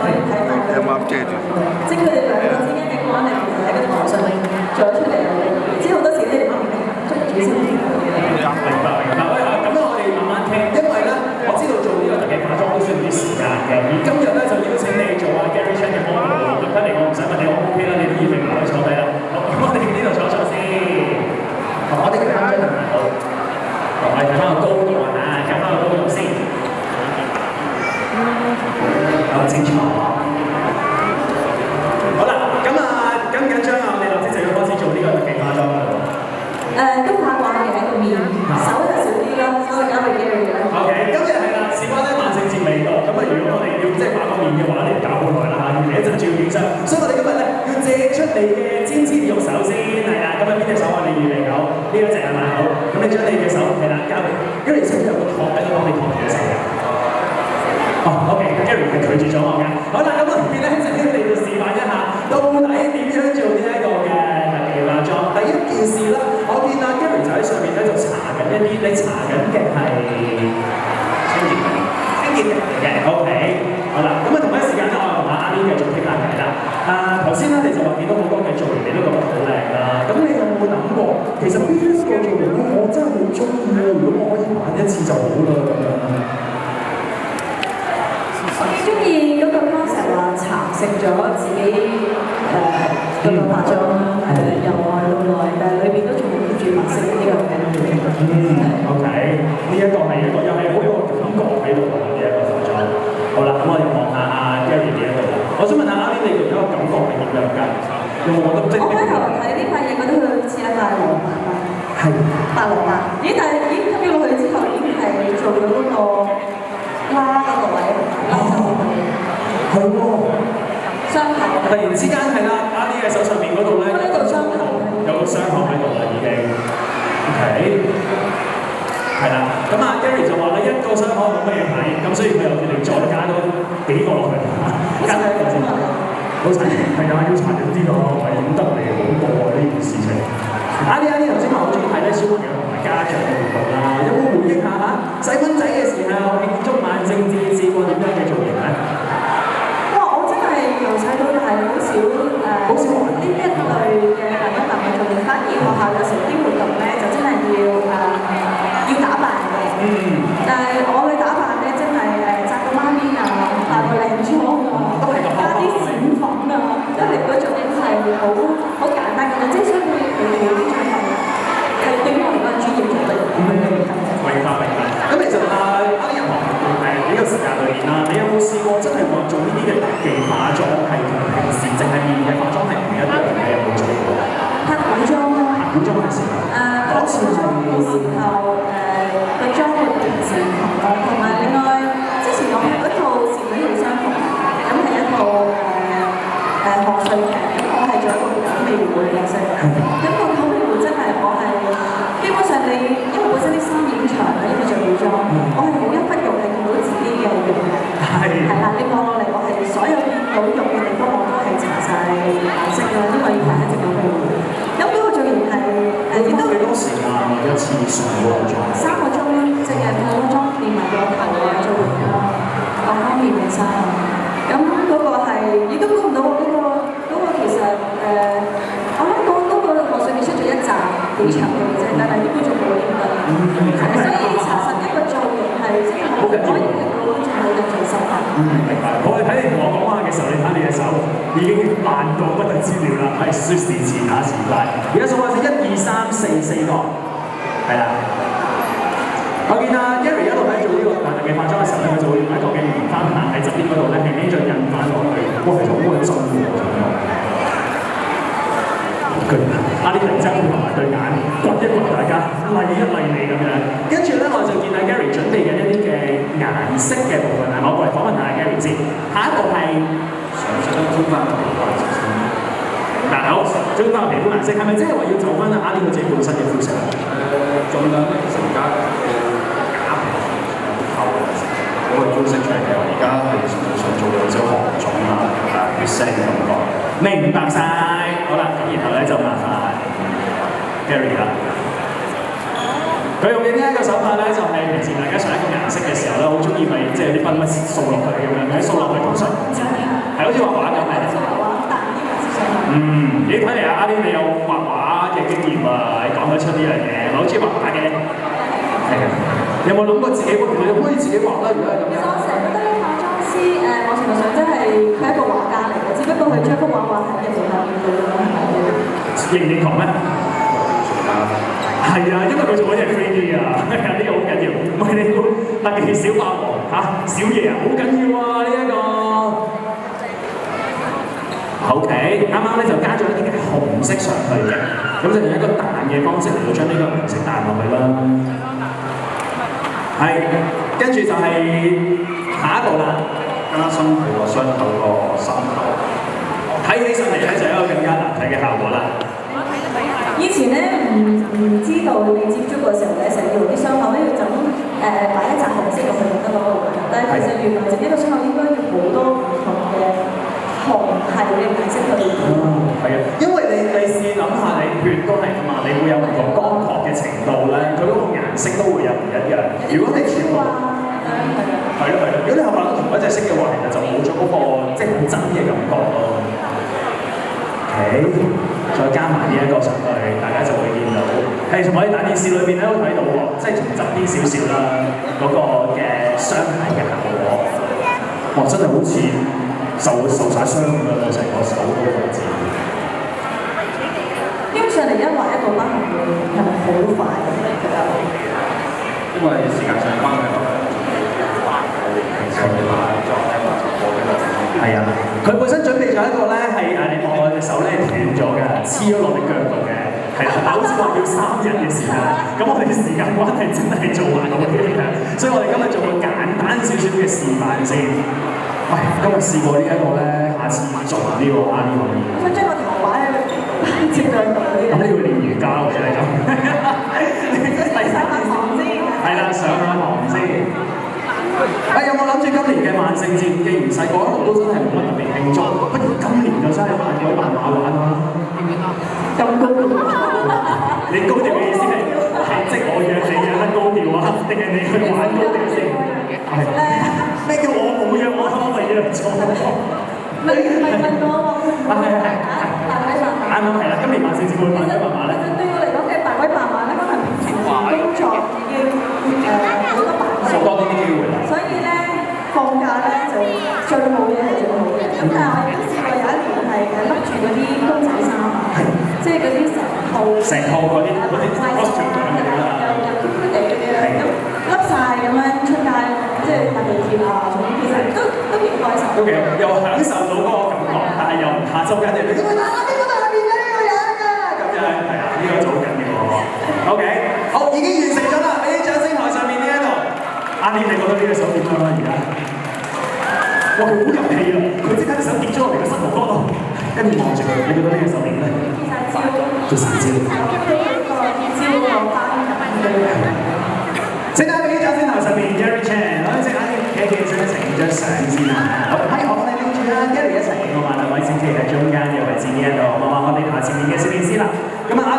可以睇埋佢。有冇 update 住？即係佢哋兩個之間嘅關係，其實喺個台上面做咗出嚟。之後好多時你哋媽咪捉住先。明白明白。喂，咁我哋慢慢傾，因為咧我知道做呢個特技化妝都需要啲時間嘅，而今日咧就邀請你做阿 Gary Chan 嘅 model。睇嚟我唔使問你，我 OK 啦，你都已經可以坐低啦。好，咁我哋呢度坐一坐先。我哋嘅嘉賓好，我哋睇翻個高度啊，睇翻個高度先。好清楚。好啦，咁緊唔緊張啊？我哋立即就要開始做呢個特技化妝啦。都怕慣嘅喺個面，手就少啲啦，所以交俾 Gary 啦。OK， 今日係啦，事關咧萬聖節未到，咁啊如果我哋要即係畫個面嘅話，你搞好耐啦嚇，一陣仲要影相，所以我哋今日咧要借出你嘅尖尖玉手先，係啦，咁啊邊隻手我哋預備好？呢一隻係咪好？咁你將你嘅手係啦交俾 Gary，使唔使有個托喺度幫你托住隻手嘅？哦 ，OK，Gary 係拒絕咗我嘅。好啦，咁我哋咧就嚟到示範一下，到底點樣做呢一個嘅特技化妝？第一件事啦，我見阿 Gary 就喺上面咧就搽緊一啲，你搽緊嘅係清潔嚟嘅 ，OK。好啦，咁啊同一時間咧，我同阿 Ali 繼續傾下偈啦。頭先咧你就話見到好多嘅造型，你都覺得好靚啦。咁你有冇諗過，其實呢一個造型咧，我真係好中意啊！如果我可以玩一次就好啦咁樣。我幾中意嗰個 concept 話蠶食咗自己嗰個化妝啦，由外到內，但係裏邊都仲係住白色呢個嘅。OK， 呢一個係一個又係好有個感覺喺度嘅一個化妝。好啦，咁我哋望下阿 Gary 呢一度啦。我想問下 Ali， 你哋嗰個感覺係點樣㗎？有冇覺得即係？我開頭睇呢塊嘢覺得佢好似一塊蘿蔔啦。係。白蘿蔔。咦？但係已經吸咗落去之後，已經係做咗嗰個拉嗰個位，拉就好好。係喎。傷口。突然之間係啦，Ali 嘅手上面嗰度咧，呢度傷口有個傷口喺度啦，已經。OK。係啦，咁啊 Gary 就話咧一個傷口冇乜嘢睇，咁所以佢又決定再加多幾個落去，加多一個先。好殘忍，係啊，要殘忍啲咯，唔係點得嚟好過啊呢件事情。Ali 頭先話好中意睇咧小朋友同埋家長嘅活動啦，有冇回憶下嚇細蚊仔嘅時候慶祝萬聖節試過點樣嘅造型咧？哇！我真係由細到大好少好少玩呢一類嘅大家扮嘅造型，反而學校有時啲活動咧就真係要打扮嘅。但係我嘅打扮咧真係紮個孖辮啊，化個靚妝啊，加啲閃粉啊，即係嗰種係好簡單嘅，即係所以佢哋呢種係對於我嚟講專業做嘅。明白。咁其實Ali入行呢個時間裏面啦，你有冇試過真係話做呢啲嘅特技化妝係同平時淨係面嘅化妝係唔一樣嘅？你有冇做過？拍古裝咯。拍古裝嘅時候。拍古裝嘅時候個妝會平時唔同咯，同埋另外之前我拍嗰套《倩女幽相逢》，咁係一套賀歲劇，咁我係做一個九尾狐嘅角色。咁個九尾狐真係我係基本上你，因為本身啲衫已經長啦，因為做古裝，我係冇一忽肉係見到自己嘅肉嘅。係啦，你望落嚟，我係所有見到肉嘅地方我都係搽晒顏色㗎，因為要拍一隻九尾狐。咁嗰個造型係亦都幾多時間一次上嗰個妝？3個鐘啦，淨係化個妝，連埋個頭啊、造型啊，各方面嘅衫。咁嗰個係亦都估唔到嗰個其實我諗嗰個我上面出咗一集幾長嘅啫，但係啲觀眾冇影到。所以查實一個造型係即係可以令到觀眾好印象深刻。明白。我哋睇你同我講話嘅時候，你睇你隻手已經爛到不得之了啦，係說時遲那時快。而家數下先，1、2、3、4個，係啦。我見阿 Gary 一路喺做呢個特技化妝嘅時候咧，佢就會用一個嘅棉花棒喺側邊嗰度咧，輕輕再印翻落去。哇，其實好鬼辛苦喎，阿啲人真係同埋對眼掘一掘大家，勵一勵你咁樣。跟住咧，我就見阿 Gary 準備緊一啲嘅顏色嘅部分，係咪？我過嚟訪問下 Gary 先。下一步係想唔想中翻皮膚顏色先？嗱，好，中翻皮膚顏色係咪即係話要就翻阿呢個自己本身嘅膚色？盡量咧，其實而家假皮透嘅顏色，嗰個膚色出嚟嘅。而家係想做到少紅腫啊，血腥嘅感覺。明白晒，好啦，咁然後咧就麻煩 Gary 啦。佢用嘅呢一個手法咧，就係、平時大家上一個顏色嘅時候咧，好中意咪即係啲筆乜掃落去咁樣，掃落去通常係好似畫畫咁係。咦，睇嚟阿 Ali 你有畫畫嘅經驗啊，你講得出呢樣嘢，好中意畫畫嘅。係啊，有冇諗過自己會可以自己畫啦？如果係咁樣。其實我成日覺得咧，化妝師某程度上真係佢係一個畫家嚟嘅，只不過佢將幅畫畫喺人哋下面度咁樣係。認唔認同咩？係啊，因為佢做嗰隻 3D 啊，係啊，呢個好緊要。唔係你估特技小霸王嚇，小爺啊，好緊要啊呢一個。OK， 啱啱咧就加咗一啲嘅紅色上去嘅，咁就用一個彈嘅方式嚟到將呢個紅色彈落去啦。係，跟住就係下一步啦，加深佢個傷口個滲透，睇起上嚟咧就係一個更加難睇嘅效果啦。以前咧唔知道你接觸嘅時候咧，成日用啲傷口咧要就咁擺一紮紅色落去就得咯，但係其實原來整呢個傷口應該要好多唔同嘅紅係嘅顏色去。係啊，因為你試諗下，你血都係嘛，你會有唔同乾涸嘅程度咧，佢嗰個顏色都會有唔一樣。如果你全部係咯，如果你係畫到同一隻色嘅話，其實就冇咗嗰個即係好真嘅感覺咯。OK， 再加埋呢一個上去，大家就會見到。係同埋喺大電視裏邊咧都睇到喎，即係從側邊少少啦，嗰個嘅雙體嘅效果。哇！真係好似受曬傷咁樣，成個手嗰個位置。基本上嚟一畫一個疤痕係咪好快嘅？因為時間上關係咯。係啊，佢本身準備咗一個咧係你望我隻手咧斷咗嘅，黐咗落你腳度嘅，係啦，但好似話要3日嘅時間，咁我哋時間關係真係做埋咁嘅嘢，所以我哋今日做個簡單少少嘅示範先。喂，今日試過呢一個咧，下次做呢個可以。我想將個頭擺喺節量度嗰啲。咁你要練瑜伽喎，真係咁。上下堂先。係啦，上下堂先。有冇諗住今年嘅萬聖節？既然細個一路都真係冇乜特別慶祝，不如今年就真係扮鬼扮馬玩啦！咁高調？你高調嘅意思係即係我約你約得高調啊，定係你去玩高調先？咩叫我冇約我咪約錯？唔係問我喎。啱係啦，今年萬聖節會扮鬼扮馬咧？對我嚟講嘅扮鬼扮馬咧，可能平時工作要好多扮鬼。多啲機會啦。所以咧放假咧就最好嘅係最好嘅。咁但係我亦都試過有一年係笠住嗰啲公仔衫啊，即係嗰啲成套嗰啲 costume 咁樣啦，又酷酷地嗰啲咧，咁笠晒咁樣出街，即係搭地鐵啊，總之其實都幾開心。都幾又享受到嗰個感覺，但係又唔下周跟住你。呢個下邊嘅呢個人㗎，咁樣係啊，呢個就好緊要喎。OK， 好，已經完成咗啦，俾啲掌聲台上面呢一度。阿你覺得呢個手點樣啊？而家？哇，佢好入戲啊！佢即刻隻手跌咗落嚟個膝頭哥度，跟住望住佢，你覺得呢個手點咧？做殺招。請大家俾啲掌聲台上面 Gary Chan， 好，請阿啲企起身一齊影張相先啦。好，喺我哋拎住啦 ，Gary 一齊，我話兩位先企喺中間嘅位置呢一度，我哋下前面嘅攝影師啦。咁啊。